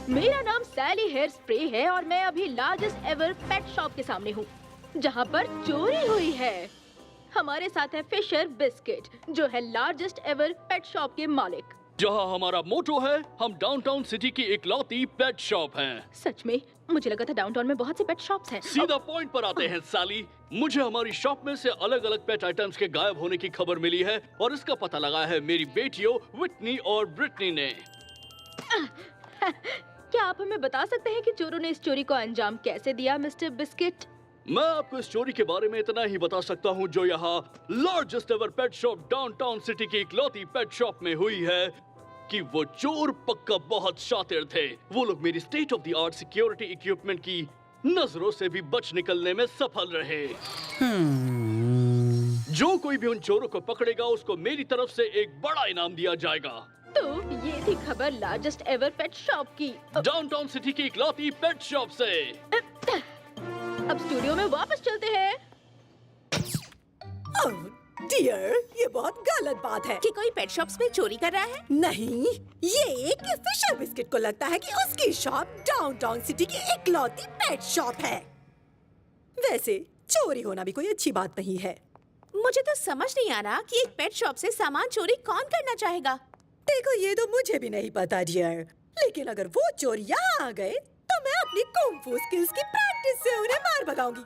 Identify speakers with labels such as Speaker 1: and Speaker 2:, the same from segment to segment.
Speaker 1: मेरा नाम सैली hair spray है और मैं अभी लार्जेस्ट एवर पेट शॉप के सामने हूँ, जहाँ पर चोरी हुई है। हमारे साथ है फिशर बिस्किट, जो है लार्जेस्ट एवर पेट शॉप के मालिक।
Speaker 2: जहाँ हमारा मोटो है, हम डाउनटाउन सिटी की इकलौती पेट शॉप हैं।
Speaker 1: सच में? मुझे लगा था डाउनटाउन में बहुत से पेट शॉप्स हैं।
Speaker 2: सीधा पॉइंट पर आते हैं साली। मुझे हमारी शॉप में से अलग अलग पेट आइटम्स के गायब होने की खबर मिली है और इसका पता लगा है मेरी बेटियों विटनी और ब्रिटनी ने।
Speaker 1: क्या आप हमें बता सकते हैं कि चोरों ने इस चोरी को अंजाम कैसे दिया, मिस्टर बिस्किट?
Speaker 2: मैं आपको इस चोरी के बारे में इतना ही बता सकता हूँ जो यहाँ largest ever pet shop downtown city की इकलौती पेट शॉप में हुई है कि वो चोर पक्का बहुत शातिर थे। वो लोग मेरी state of the art security equipment की नजरों से भी बच निकलने में सफल रहे। जो कोई भी उन चोरों को पकड़ेगा उसको मेरी तरफ से एक बड़ा इनाम दिया जाएगा।
Speaker 1: तो ये थी खबर लार्जेस्ट एवर पेट शॉप की,
Speaker 2: डाउनटाउन सिटी की इकलौती पेट शॉप से।
Speaker 1: अब स्टूडियो में वापस चलते हैं।
Speaker 3: डियर, ये बहुत गलत बात है
Speaker 4: कि कोई पेट शॉप्स में चोरी कर रहा है।
Speaker 3: नहीं, ये एक फिशर बिस्किट को लगता है कि उसकी शॉप डाउनटाउन सिटी की इकलौती पेट शॉप है। वैसे चोरी होना भी कोई अच्छी बात नहीं है।
Speaker 4: मुझे तो समझ नहीं आ रहा कि एक पेट शॉप से सामान चोरी कौन करना चाहेगा।
Speaker 3: देखो, ये तो मुझे भी नहीं पता डियर, लेकिन अगर वो चोर यहाँ आ गए तो मैं अपनी कुंग-फू स्किल्स की प्रैक्टिस से उन्हें मार भगाऊंगी।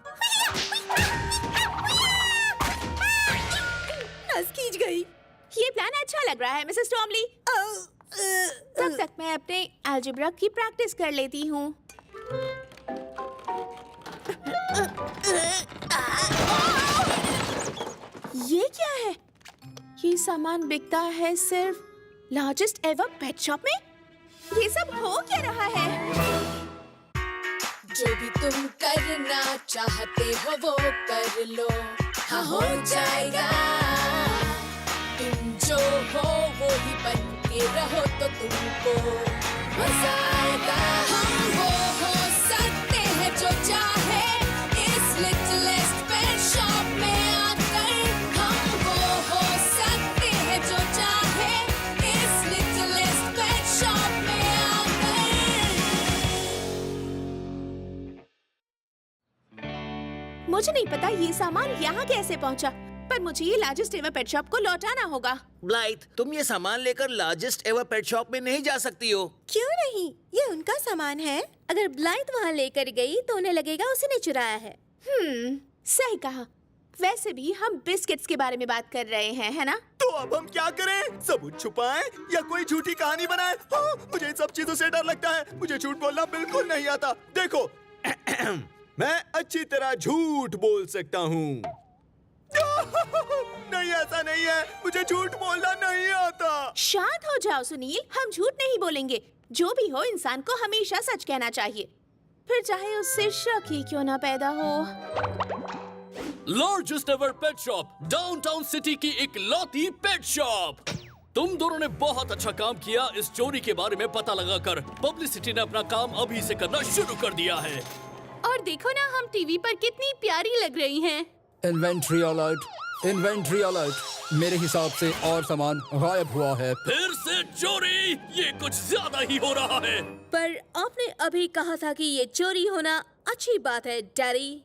Speaker 3: नस खींच गई।
Speaker 4: ये प्लान अच्छा लग रहा है मिसेस टॉमली। तब तक मैं अपने अलजेब्रा की प्रैक्टिस कर लेती हूँ। ये क्या है? ये सामान बिकता है सिर्फ लार्जेस्ट एवर पेट शॉप में? ये सब हो क्या रहा है?
Speaker 5: जो भी तुम करना चाहते हो वो कर लो, हाँ हो जाएगा। तुम जो हो वो ही बन के रहो तो तुमको मजा आएगा। हम वो हो सकते हैं जो चाहे इस लिटिलेस्ट पेट शॉप में आकर। हम वो हो सकते हैं जो चाहे इस लिटिलेस्ट पेट शॉप में आकर।
Speaker 4: मुझे नहीं पता ये सामान यहाँ कैसे पहुँचा, पर मुझे ये लार्जेस्ट एवर पेट शॉप को लौटाना होगा।
Speaker 6: ब्लाइथ, तुम ये सामान लेकर लार्जेस्ट एवर पेट शॉप में नहीं जा सकती हो।
Speaker 7: क्यों नहीं? ये उनका सामान है। अगर ब्लाइथ वहाँ लेकर गई तो उन्हें लगेगा उसी ने चुराया है।
Speaker 4: सही कहा। वैसे भी हम बिस्किट्स के बारे में बात कर रहे हैं, है ना?
Speaker 8: तो अब हम क्या करें? सबूत छुपाएं या कोई झूठी कहानी बनाएं? हाँ, मुझे इन सब चीजों से डर लगता है। मुझे झूठ बोलना बिल्कुल नहीं आता। देखो, मैं अच्छी तरह झूठ बोल सकता हूँ। नहीं, ऐसा नहीं है। मुझे झूठ बोलना नहीं आता।
Speaker 4: शांत हो जाओ सुनील, हम झूठ नहीं बोलेंगे। जो भी हो, इंसान को हमेशा सच कहना चाहिए, फिर चाहे उससे शक ही क्यों ना पैदा हो।
Speaker 2: Largest ever pet shop downtown city की इकलौती पेट शॉप। तुम दोनों ने बहुत अच्छा काम किया इस चोरी के बारे में पता लगाकर। पब्लिसिटी ने अपना काम अभी से करना शुरू कर दिया है।
Speaker 4: और देखो ना, हम टीवी पर कितनी प्यारी लग रही हैं।
Speaker 9: Inventory alert, inventory alert. मेरे हिसाब से और सामान गायब हुआ है।
Speaker 2: फिर से चोरी, ये कुछ ज्यादा ही हो रहा है।
Speaker 7: पर आपने अभी कहा था कि ये चोरी होना अच्छी बात है, डैडी।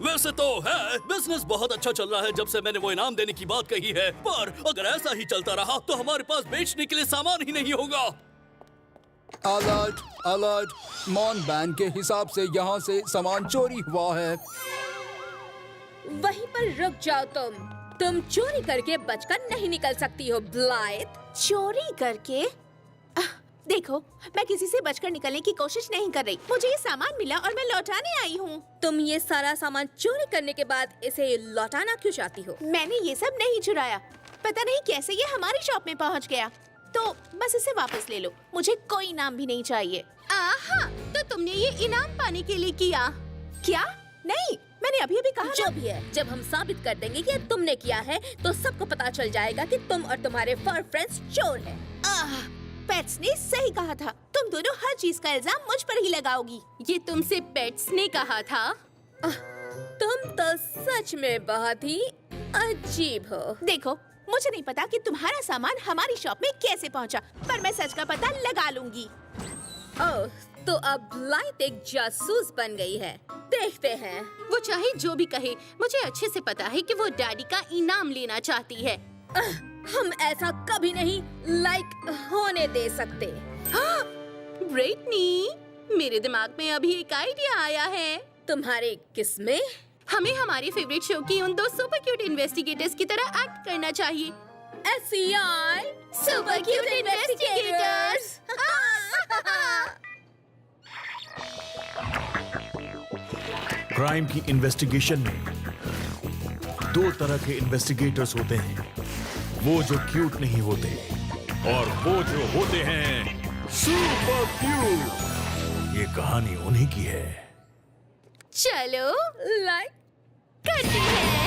Speaker 2: वैसे तो है, बिजनेस बहुत अच्छा चल रहा है जब से मैंने वो इनाम देने की बात कही है। पर अगर ऐसा ही चलता रहा तो हमारे पास बेचने के लिए सामान ही नहीं होगा।
Speaker 9: Alert, alert. मॉन बैन के हिसाब से यहाँ से सामान चोरी हुआ है।
Speaker 7: वहीं पर रुक जाओ तुम चोरी करके बचकर नहीं निकल सकती हो, ब्लाइथ।
Speaker 4: चोरी करके? देखो, मैं किसी से बचकर निकलने की कोशिश नहीं कर रही। मुझे ये सामान मिला और मैं लौटाने आई हूँ।
Speaker 7: तुम ये सारा सामान चोरी करने के बाद इसे लौटाना क्यों चाहती हो?
Speaker 4: मैंने ये सब नहीं चुराया। पता नहीं कैसे ये हमारी शॉप में पहुँच गया। तो बस इसे वापस ले लो। मुझे कोई इनाम भी नहीं चाहिए। आहा, तो तुमने ये इनाम पाने के लिए किया? क्या? नहीं, मैंने अभी अभी कहा।
Speaker 7: जो भी है, जब हम साबित कर देंगे कि तुमने किया है तो सबको पता चल जाएगा कि तुम और तुम्हारे फर फ्रेंड्स चोर हैं।
Speaker 4: पेट्स ने सही कहा था। तुम दोनों हर चीज का इल्जाम मुझ पर ही लगाओगी।
Speaker 7: ये तुमसे पेट्स ने कहा था? तुम तो सच में बहुत ही अजीब हो।
Speaker 4: देखो, मुझे नहीं पता कि तुम्हारा सामान हमारी शॉप में कैसे पहुंचा, पर मैं सच का पता लगा लूंगी।
Speaker 7: ओह, तो अब ब्लाइट एक जासूस बन गई है। देखते हैं।
Speaker 4: वो चाहे जो भी कहे, मुझे अच्छे से पता है कि वो डैडी का इनाम लेना चाहती है।
Speaker 7: हम ऐसा कभी नहीं होने दे सकते।
Speaker 4: ब्रिटनी, मेरे दिमाग में अभी एक आइडिया आया है।
Speaker 7: तुम्हारे किसमें?
Speaker 4: हमें हमारे फेवरेट शो की उन दो सुपर क्यूट इन्वेस्टिगेटर्स की तरह एक्ट करना चाहिए।
Speaker 7: SCI
Speaker 4: super cute investigators.
Speaker 10: Crime की इन्वेस्टिगेशन में दो तरह के इन्वेस्टिगेटर्स होते हैं, वो जो क्यूट नहीं होते और वो जो होते हैं सुपर क्यूट। ये कहानी उन्हीं की है।
Speaker 4: चलो लाइक करते हैं।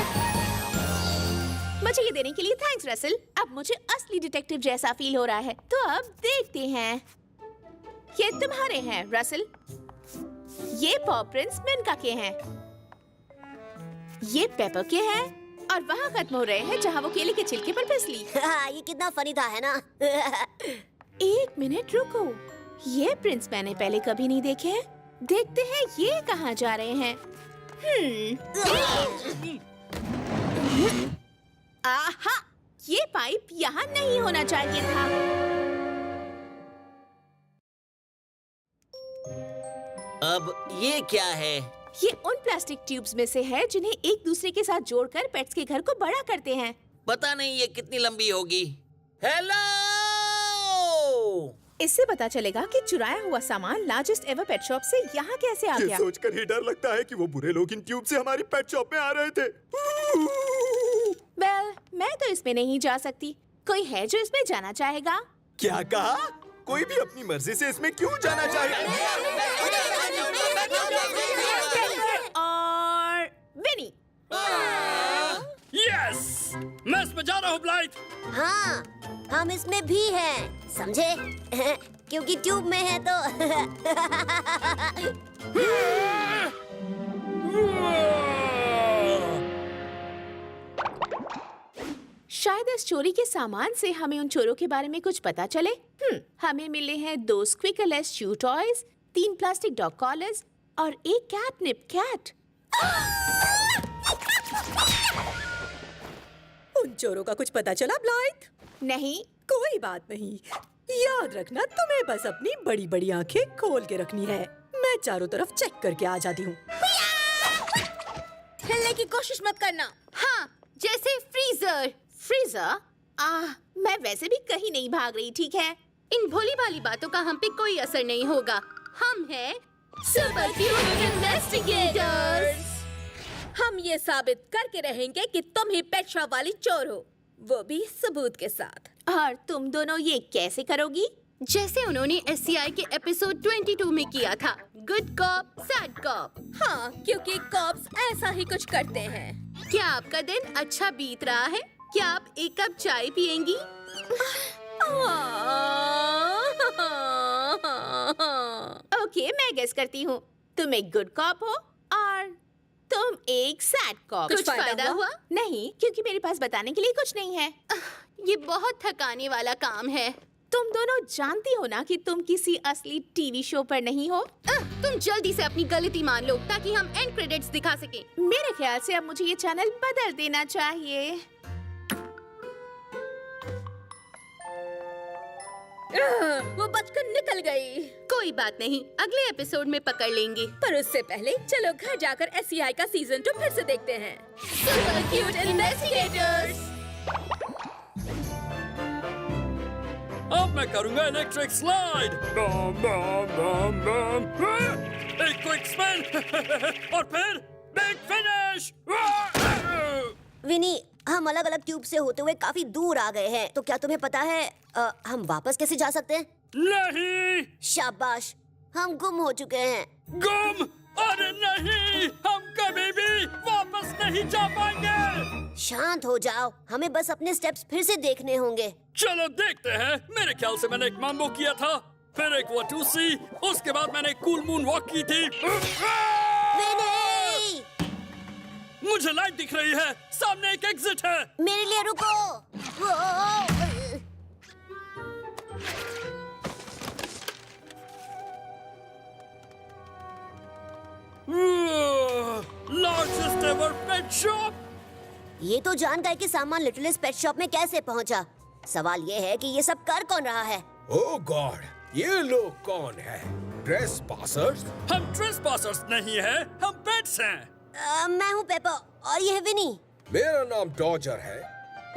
Speaker 4: मुझे ये देने के लिए थैंक्स रसल। अब मुझे असली डिटेक्टिव जैसा फील हो रहा है। तो अब देखते हैं। ये तुम्हारे हैं रसल। ये पॉ प्रिंट्स मिनका के हैं। ये पेपर के हैं और वहाँ खत्म हो रहे हैं जहाँ वो केले के छिलके पर फिसली।
Speaker 11: ये कितना फनी था, है ना?
Speaker 4: एक मिनट रुको, ये प्रिंट्स मैंने पहले कभी नहीं देखे हैं। देखते हैं ये कहाँ जा रहे हैं। आहा, ये पाइप यहाँ नहीं होना चाहिए था।
Speaker 6: अब ये क्या है?
Speaker 4: ये उन प्लास्टिक ट्यूब्स में से है जिन्हें एक दूसरे के साथ जोड़कर पेट्स के घर को बड़ा करते हैं।
Speaker 6: पता नहीं ये कितनी लंबी होगी। हेलो!
Speaker 4: इससे पता चलेगा कि चुराया हुआ सामान लार्जेस्ट एवर पेट शॉप से यहाँ कैसे आ
Speaker 8: ये
Speaker 4: गया।
Speaker 8: सोचकर ही डर लगता है कि वो बुरे लोग इन ट्यूब से हमारी पेट शॉप में आ रहे थे।
Speaker 4: वेल, मैं तो इसमें नहीं जा सकती। कोई है जो इसमें जाना चाहेगा?
Speaker 8: क्या कहा? कोई भी अपनी मर्जी से इसमें क्यों जाना चाहेगा?
Speaker 4: और विनी।
Speaker 2: यस, मैं इसमें जा रहा हूँ ब्लाइट।
Speaker 11: हाँ, हम इसमें भी हैं, समझे? क्योंकि ट्यूब में है तो।
Speaker 4: शायद इस चोरी के सामान से हमें उन चोरों के बारे में कुछ पता चले। हमें मिले हैं 2 स्क्विकरलेस शू टॉयज, 3 प्लास्टिक डॉग कॉलर्स और एक कैटनिप कैट।
Speaker 3: उन चोरों का कुछ पता चला ब्लाइट?
Speaker 4: नहीं।
Speaker 3: कोई बात नहीं, याद रखना तुम्हें बस अपनी बड़ी बड़ी आंखें खोल के रखनी है। मैं चारों तरफ चेक करके आ जाती हूँ।
Speaker 7: हिलने की कोशिश मत करना।
Speaker 4: हाँ, जैसे फ्रीजर। फ्रीजर? मैं वैसे भी कहीं नहीं भाग रही, ठीक है? इन भोली भाली बातों का हम पे कोई असर नहीं होगा। हम हैं सुपर क्यूट इन्वेस्टिगेटर्स।
Speaker 7: हम ये साबित करके रहेंगे कि तुम ही पेट शॉप वाली चोर हो, वो भी सबूत के साथ।
Speaker 4: और तुम दोनों ये कैसे करोगी? जैसे उन्होंने SCI के एपिसोड 22 में किया था, गुड कॉप सैड कॉप।
Speaker 7: हाँ, क्योंकि कॉप्स ऐसा ही कुछ करते हैं।
Speaker 4: क्या आपका दिन अच्छा बीत रहा है? क्या आप एक कप चाय पियेंगी? ओके, मैं गेस करती हूँ। तुम एक गुड कॉप हो और तुम एक सैड कॉप।
Speaker 7: कुछ फायदा हुआ?
Speaker 4: नहीं, क्योंकि मेरे पास बताने के लिए कुछ नहीं है। ये बहुत थकाने वाला काम है। तुम दोनों जानती हो ना कि तुम किसी असली टीवी शो पर नहीं हो। तुम जल्दी से अपनी गलती मान लो ताकि हम एंड क्रेडिट्स दिखा सकें। मेरे ख्याल से अब मुझे ये चैनल बदल देना चाहिए।
Speaker 7: वो बचकर निकल गई।
Speaker 4: कोई बात नहीं, अगले एपिसोड में पकड़ लेंगे।
Speaker 7: पर उससे पहले चलो घर जाकर SCI का सीजन 2 फिर से देखते हैं।
Speaker 4: Super cute investigators.
Speaker 2: अब मैं करूंगा इलेक्ट्रिक स्लाइड। बम बम बम बम। एक क्विक स्पिन और फिर बिग फिनिश।
Speaker 11: विनी, हम अलग अलग ट्यूब से होते हुए काफी दूर आ गए हैं, तो क्या तुम्हें पता है हम वापस कैसे जा सकते हैं?
Speaker 2: नहीं।
Speaker 11: शाबाश, हम गुम हो चुके हैं।
Speaker 2: गुम? अरे नहीं, हम कभी भी वापस नहीं जा पाएंगे।
Speaker 11: शांत हो जाओ, हमें बस अपने स्टेप्स फिर से देखने होंगे।
Speaker 2: चलो देखते हैं। मेरे ख्याल से मैंने एक मैम्बो किया था, फिर एक वाटूसी, उसके बाद मैंने कूल मून वॉक की थी।
Speaker 11: विनी!
Speaker 2: मुझे लाइट दिख रही है, सामने एक एग्जिट है।
Speaker 11: मेरे लिए रुको।
Speaker 2: Pet shop.
Speaker 11: ये तो जान गए कि सामान लिटिलेस्ट पेट शॉप में कैसे पहुंचा। सवाल ये है कि ये सब कर कौन रहा है?
Speaker 8: ओह गॉड, ये लोग कौन है? Trace passers?
Speaker 2: हम ट्रेसपासर्स नहीं है, हम पेट्स हैं।
Speaker 11: मैं हूँ पेपर और ये है विनी।
Speaker 8: मेरा नाम डॉजर है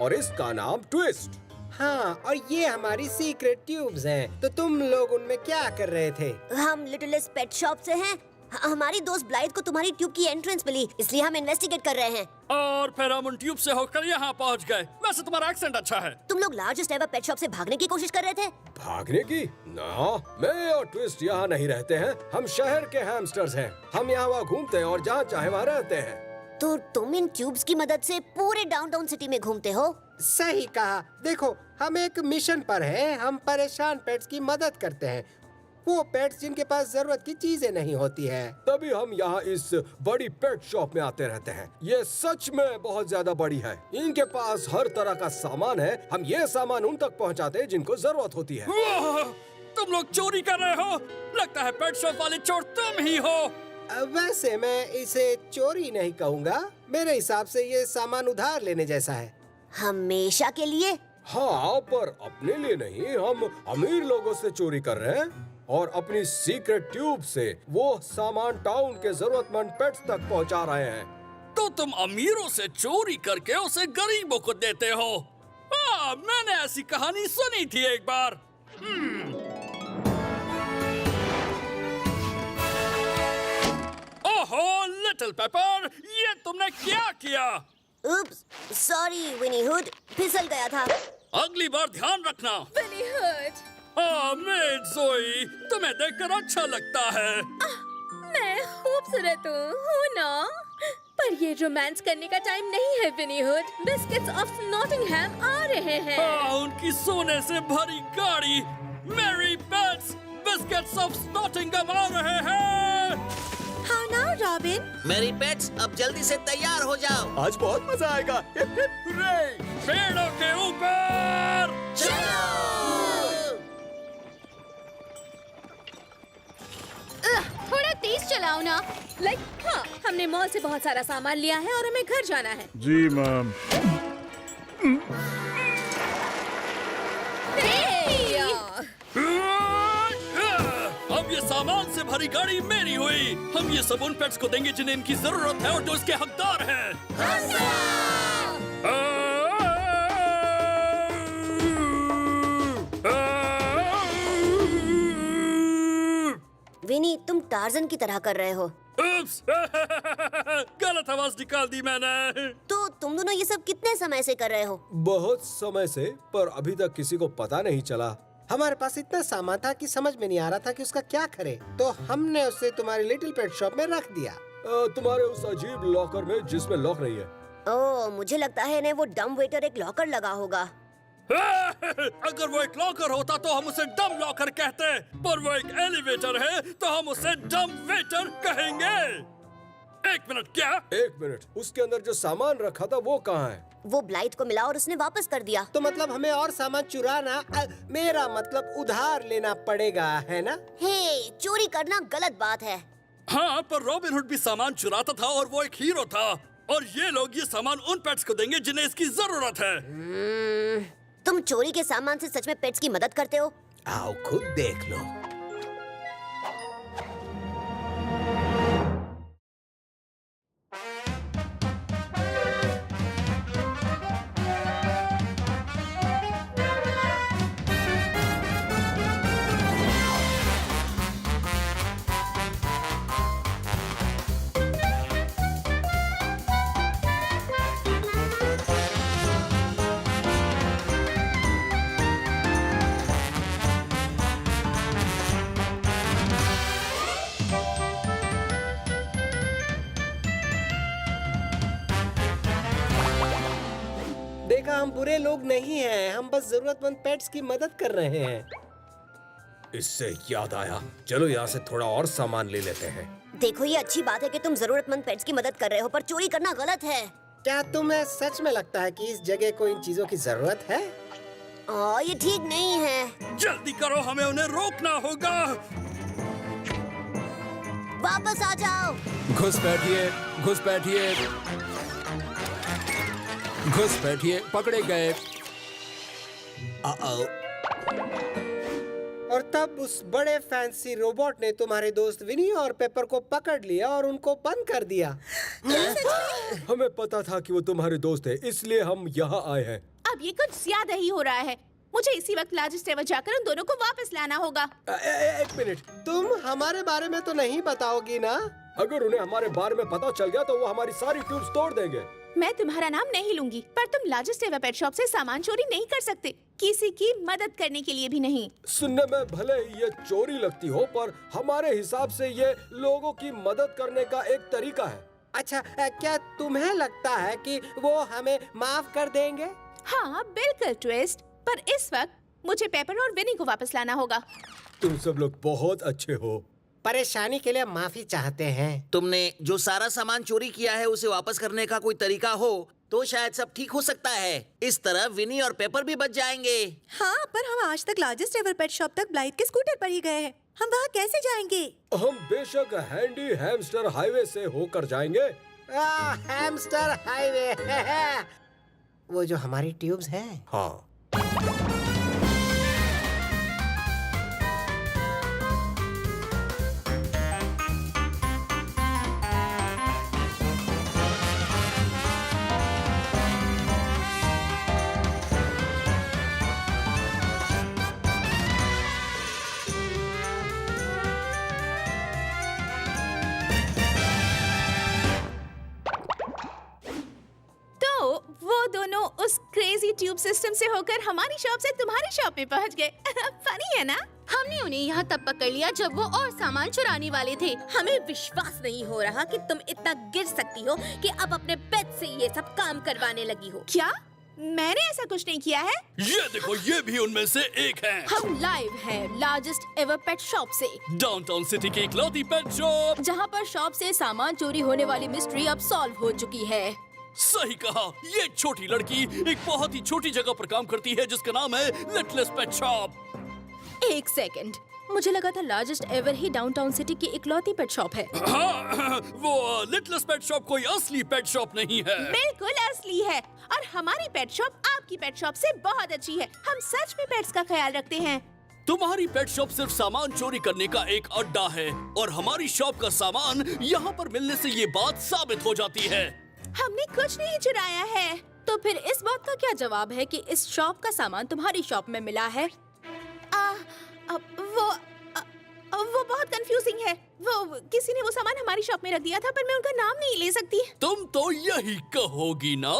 Speaker 8: और इसका नाम ट्विस्ट।
Speaker 12: हाँ, और ये हमारी सीक्रेट ट्यूब्स हैं। तो तुम लोग उनमें क्या कर रहे थे?
Speaker 11: हम लिटिलेस्ट पेट शॉप से हैं। हमारी दोस्त ब्लाइथ को तुम्हारी ट्यूब की एंट्रेंस मिली, इसलिए हम इन्वेस्टिगेट कर रहे हैं।
Speaker 2: और फिर हम उन ट्यूब से होकर यहाँ पहुँच गए। वैसे तुम्हारा एक्सेंट अच्छा है।
Speaker 11: तुम लोग लार्जेस्ट एवर पेट शॉप से भागने की कोशिश कर रहे थे?
Speaker 8: भागने की? ना, मैं और ट्विस्ट यहाँ नहीं रहते हैं। हम शहर के हैमस्टर्स हैं। हम यहाँ वहाँ घूमते हैं और जहाँ चाहे वहाँ रहते हैं।
Speaker 11: तो तुम इन ट्यूब्स की मदद से पूरे डाउनटाउन सिटी में घूमते हो?
Speaker 12: सही कहा। देखो, हम एक मिशन पर हैं। हम परेशान पेट्स की मदद करते हैं। वो पेट्स जिनके पास जरूरत की चीजें नहीं होती है।
Speaker 8: तभी हम यहाँ इस बड़ी पेट शॉप में आते रहते हैं। ये सच में बहुत ज्यादा बड़ी है। इनके पास हर तरह का सामान है। हम ये सामान उन तक पहुँचाते हैं जिनको जरूरत होती है।
Speaker 2: तुम लोग चोरी कर रहे हो? लगता है पेट शॉप वाले चोर तुम ही हो।
Speaker 12: वैसे मैं इसे चोरी नहीं कहूँगा। मेरे हिसाब से ये सामान उधार लेने जैसा है।
Speaker 11: हमेशा के लिए?
Speaker 8: हाँ, पर अपने लिए नहीं। हम अमीर लोगों से चोरी कर रहे हैं और अपनी सीक्रेट ट्यूब से वो सामान टाउन के जरूरतमंद पेट्स तक पहुंचा रहे हैं।
Speaker 2: तो तुम अमीरों से चोरी करके उसे गरीबों को देते हो। मैंने ऐसी कहानी सुनी थी एक बार। ओहो लिटिल पेपर, ये तुमने क्या किया?
Speaker 11: उप्स, सॉरी विनी हुड, फिसल गया था।
Speaker 2: अगली बार ध्यान रखना।
Speaker 7: विनी हुड,
Speaker 2: मेड ज़ोई, तुम्हें देखकर अच्छा लगता है।
Speaker 7: मैं खूबसूरत हूँ ना? पर ये रोमांस करने का टाइम नहीं है विनी हुड। बिस्किट्स ऑफ नॉटिंघम आ रहे हैं।
Speaker 2: उनकी सोने से भरी गाड़ी मेरी पेट्स बिस्किट्स ऑफ नॉटिंघम आ रहे हैं।
Speaker 3: हाँ ना रॉबिन?
Speaker 6: मेरी पेट्स, अब जल्दी से तैयार हो जाओ।
Speaker 8: आज बहुत मजा आएगा। Hip hip hurray!
Speaker 2: पेड़ों के ऊपर
Speaker 4: थोड़ा तेज चलाओ ना।
Speaker 7: हाँ, हमने मॉल से बहुत सारा सामान लिया है और हमें घर जाना है।
Speaker 10: जी मैम।
Speaker 2: अब ये सामान से भरी गाड़ी मेरी हुई। हम ये सब उन पेट्स को देंगे जिन्हें इनकी जरूरत है और जो इसके हकदार हैं।
Speaker 11: विनी, तुम टार्जन की तरह कर रहे हो।
Speaker 2: गलत आवाज निकाल दी मैंने।
Speaker 11: तो तुम दोनों ये सब कितने समय से कर रहे हो?
Speaker 8: बहुत समय से, पर अभी तक किसी को पता नहीं चला।
Speaker 12: हमारे पास इतना सामान था कि समझ में नहीं आ रहा था कि उसका क्या करे। तो हमने उसे तुम्हारी लिटिल पेट शॉप में रख दिया।
Speaker 8: तुम्हारे उस अजीब लॉकर में जिसमें लॉक नहीं है।
Speaker 11: ओह, मुझे लगता है इन्हें वो डम वेटर एक लॉकर लगा होगा।
Speaker 2: अगर वो एक लॉकर होता तो हम उसे डम लॉकर कहते, पर वो एक एलिवेटर है तो हम उसे डम वेटर कहेंगे। एक मिनट। क्या?
Speaker 8: एक मिनट, उसके अंदर जो सामान रखा था वो कहाँ है?
Speaker 11: वो ब्लाइथ को मिला और उसने वापस कर दिया।
Speaker 12: तो मतलब हमें और सामान चुराना, मेरा मतलब उधार लेना पड़ेगा, है ना?
Speaker 11: हे, चोरी करना गलत बात है।
Speaker 2: हाँ, पर रॉबिन हुड भी सामान चुराता था और वो एक हीरो था। और ये लोग ये सामान उन पेट्स को देंगे जिन्हें इसकी जरूरत है।
Speaker 11: तुम चोरी के सामान से सच में पेट्स की मदद करते हो?
Speaker 8: आओ खुद देख लो।
Speaker 12: देखा, हम बुरे लोग नहीं हैं। हम बस जरूरतमंद पेट्स की मदद कर रहे हैं।
Speaker 8: इससे याद आया, चलो यहाँ से थोड़ा और सामान ले लेते हैं।
Speaker 11: देखो, ये अच्छी बात है कि तुम जरूरतमंद पेट्स की मदद कर रहे हो, पर चोरी करना गलत है।
Speaker 12: क्या तुम्हें सच में लगता है कि इस जगह को इन चीजों की जरूरत है?
Speaker 11: ये ठीक नहीं है।
Speaker 2: जल्दी करो, हमें उन्हें रोकना होगा।
Speaker 11: वापस आ जाओ।
Speaker 9: घुस बैठिए। घुसपैठिए, पकड़े गए।
Speaker 12: और तब उस बड़े फैंसी रोबोट ने तुम्हारे दोस्त विनी और पेपर को पकड़ लिया और उनको बंद कर दिया।
Speaker 8: हमें पता था कि वो तुम्हारे दोस्त है, इसलिए हम यहाँ आए हैं।
Speaker 4: अब ये कुछ ज्यादा ही हो रहा है। मुझे इसी वक्त लार्जेस्ट एवर जाकर उन दोनों को वापस लाना होगा।
Speaker 12: एक मिनट, तुम हमारे बारे में तो नहीं बताओगी ना?
Speaker 8: अगर उन्हें हमारे बारे में पता चल गया तो वो हमारी सारी ट्यूब्स तोड़ देंगे।
Speaker 4: मैं तुम्हारा नाम नहीं लूंगी, पर तुम लार्जेस्ट एवर पेट शॉप से सामान चोरी नहीं कर सकते, किसी की मदद करने के लिए भी नहीं।
Speaker 8: सुनने में भले ही ये चोरी लगती हो, पर हमारे हिसाब से ये लोगों की मदद करने का एक तरीका है।
Speaker 12: अच्छा, क्या तुम्हें लगता है कि वो हमें माफ कर देंगे?
Speaker 4: हाँ बिल्कुल ट्विस्ट, पर इस वक्त मुझे पेपर और विनी को वापस लाना होगा।
Speaker 8: तुम सब लोग बहुत अच्छे हो।
Speaker 12: परेशानी के लिए माफी चाहते हैं।
Speaker 6: तुमने जो सारा सामान चोरी किया है उसे वापस करने का कोई तरीका हो तो शायद सब ठीक हो सकता है। इस तरह विनी और पेपर भी बच जाएंगे।
Speaker 3: हाँ, पर हम आज तक लार्जेस्ट एवर पेट शॉप तक ब्लाइथ के स्कूटर पर ही गए हैं। हम वहाँ कैसे जाएंगे?
Speaker 8: हम बेशक हैंडी हैमस्टर हाईवे से होकर जाएंगे।
Speaker 12: हैमस्टर हाईवे वो जो हमारी ट्यूब्स हैं।
Speaker 8: हाँ।
Speaker 4: वो दोनों उस क्रेजी ट्यूब सिस्टम से होकर हमारी शॉप से तुम्हारी शॉप में पहुंच गए। फनी है ना?
Speaker 7: हमने उन्हें यहाँ तब पकड़ लिया जब वो और सामान चुराने वाले थे। हमें विश्वास नहीं हो रहा कि तुम इतना गिर सकती हो कि अब अपने पेट से ये सब काम करवाने लगी हो।
Speaker 4: क्या? मैंने ऐसा कुछ नहीं किया है।
Speaker 2: ये देखो, ये भी उनमें से एक है।
Speaker 1: हम लाइव हैं लार्जेस्ट एवर पेट शॉप से,
Speaker 2: डाउनटाउन सिटी की इकलौती पेट शॉप,
Speaker 1: जहाँ पर शॉप से सामान चोरी होने वाली मिस्ट्री अब सॉल्व हो चुकी है।
Speaker 2: सही कहा। ये छोटी लड़की एक बहुत ही छोटी जगह पर काम करती है जिसका नाम है लिटिल पेट शॉप।
Speaker 1: एक सेकंड, मुझे लगा था largest ever he downtown city की इकलौती पेट शॉप है।
Speaker 2: हाँ, वो लिटिल पेट शॉप कोई असली पेट शॉप नहीं है।
Speaker 4: बिल्कुल असली है, और हमारी पेट शॉप आपकी पेट शॉप से बहुत अच्छी है। हम सच में पेट्स का ख्याल रखते हैं।
Speaker 2: तुम्हारी पेट शॉप सिर्फ सामान चोरी करने का एक अड्डा है, और हमारी शॉप का सामान यहाँ पर मिलने से ये बात साबित हो जाती है।
Speaker 4: हमने कुछ नहीं चुराया है।
Speaker 1: तो फिर इस बात का क्या जवाब है कि इस शॉप का सामान तुम्हारी शॉप में मिला है?
Speaker 4: वो बहुत कंफ्यूजिंग है। वो किसी ने वो सामान हमारी शॉप में रख दिया था, पर मैं उनका नाम नहीं ले सकती।
Speaker 2: तुम तो यही कहोगी ना?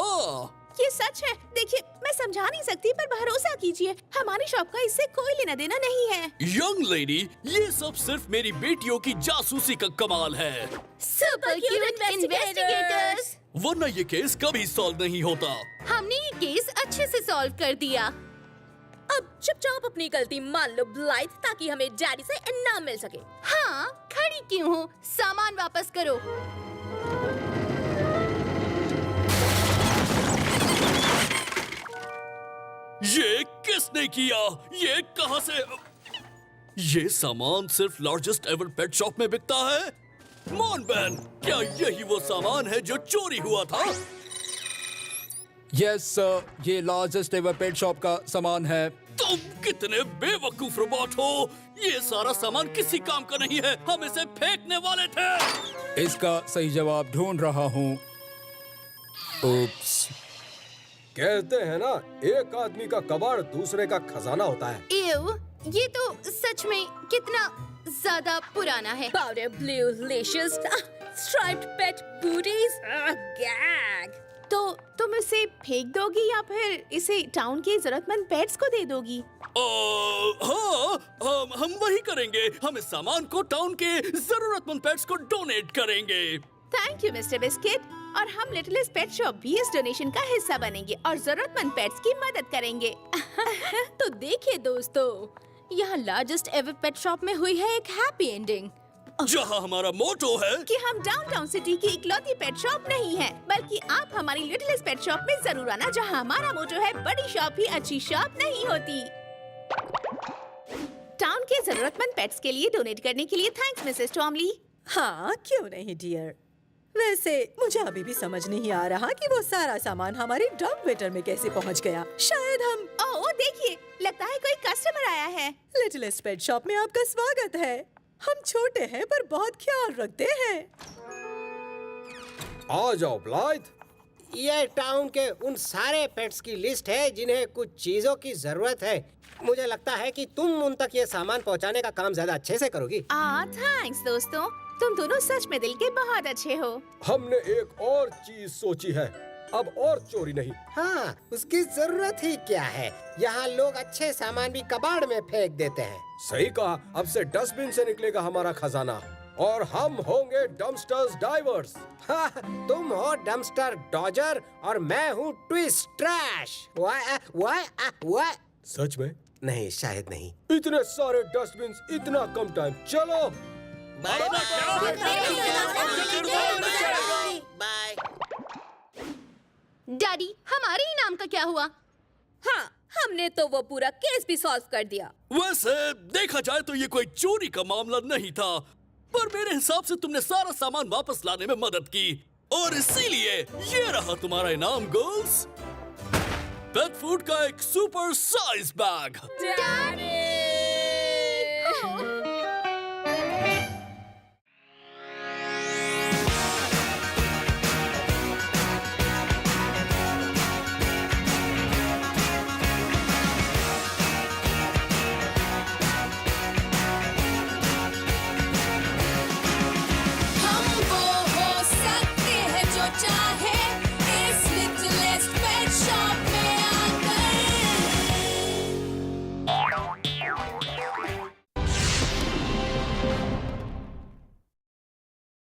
Speaker 4: ये सच है। देखिए, मैं समझा नहीं सकती, पर भरोसा कीजिए, हमारी शॉप का इससे कोई लेना देना नहीं है।
Speaker 2: यंग लेडी, ये सब सिर्फ मेरी बेटियों की जासूसी का कमाल है।
Speaker 7: Super cute investigators.
Speaker 2: वरना ये केस कभी सॉल्व नहीं होता।
Speaker 7: हमने ये केस अच्छे से सॉल्व कर दिया।
Speaker 5: अब चुपचाप अपनी गलती मान लो ब्लाइथ, ताकि हमें डैडी से इनाम मिल सके।
Speaker 7: हाँ, खड़ी क्यों हो? सामान वापस करो।
Speaker 2: ये किसने किया? ये कहां से? ये सामान सिर्फ लार्जेस्ट एवर पेट शॉप में बिकता है? मॉनबैन, क्या यही वो सामान है जो चोरी हुआ था?
Speaker 9: यस सर, ये लार्जेस्ट एवर पेट शॉप का सामान है।
Speaker 2: तुम कितने बेवकूफ रोबोट हो। ये सारा सामान किसी काम का नहीं है। हम इसे फेंकने वाले थे।
Speaker 9: इसका सही जवाब ढूंढ रहा हूँ। उप्स।
Speaker 8: कहते हैं ना, एक आदमी का कबाड़ दूसरे का खजाना होता है।
Speaker 7: एव, ये तो सच में कितना ज्यादा पुराना है।
Speaker 5: Powder blue licious striped pet booties. Gag.
Speaker 4: तो तुम इसे फेंक दोगी या फिर इसे टाउन के जरूरतमंद पेट्स को दे दोगी?
Speaker 2: हाँ, हम वही करेंगे। हम इस सामान को टाउन के जरूरतमंद पेट्स को डोनेट करेंगे।
Speaker 4: Thank you mister biscuit. और हम लिटिल पेट शॉप भी इस डोनेशन का हिस्सा बनेंगे और जरूरतमंद पेट्स की मदद करेंगे।
Speaker 1: तो देखिए दोस्तों, यहाँ लार्जेस्ट एवर पेट शॉप में हुई है एक हैप्पी एंडिंग।
Speaker 2: जहाँ हमारा मोटो है
Speaker 4: कि हम डाउनटाउन सिटी की इकलौती पेट शॉप नहीं है, बल्कि आप हमारी लिटिल पेट शॉप में जरूर आना, जहाँ हमारा मोटो है बड़ी शॉप ही अच्छी शॉप नहीं होती। टाउन के जरूरतमंद पेट्स के लिए डोनेट करने के लिए थैंक्स मिसेस टॉमली।
Speaker 3: हाँ, क्यों नहीं डियर। वैसे मुझे अभी भी समझ नहीं आ रहा कि वो सारा सामान हमारे डंप वेटर में कैसे पहुंच गया। शायद हम
Speaker 4: ओह देखिए, लगता है कोई कस्टमर आया है।
Speaker 3: लिटिलेस्ट पेट शॉप में आपका स्वागत है। हम छोटे हैं पर बहुत ख्याल रखते हैं।
Speaker 12: आ जाओ ब्लाइथ। ये टाउन के उन सारे पेट्स की लिस्ट है जिन्हें कुछ चीजों की जरूरत है। मुझे लगता है कि तुम उन तक ये सामान पहुंचाने का काम ज्यादा अच्छे से करोगी।
Speaker 4: थैंक्स दोस्तों, तुम दोनों सच में दिल के बहुत अच्छे हो।
Speaker 8: हमने एक और चीज सोची है, अब और चोरी नहीं।
Speaker 12: हाँ, उसकी जरूरत ही क्या है? यहाँ लोग अच्छे सामान भी कबाड़ में फेंक देते हैं।
Speaker 8: सही कहा, अब से डस्टबिन से निकलेगा हमारा खजाना और हम होंगे डम्पस्टर्स डाइवर्स।
Speaker 12: हाँ, तुम हो डम्पस्टर डॉजर और मैं हूँ ट्विस्ट ट्रैश। वाह
Speaker 8: सच में?
Speaker 12: नहीं, शायद नहीं।
Speaker 8: इतने सारे डस्टबिन, इतना कम टाइम। चलो
Speaker 6: बाय बाय।
Speaker 7: डैडी, हमारे इनाम का क्या हुआ? हाँ, हमने तो वो पूरा केस भी सॉल्व कर दिया।
Speaker 2: वैसे देखा जाए तो ये कोई चोरी का मामला नहीं था, पर मेरे हिसाब से तुमने सारा सामान वापस लाने में मदद की और इसीलिए ये रहा तुम्हारा इनाम गर्ल्स। पेट फूड का एक सुपर साइज बैग।
Speaker 7: डैडी!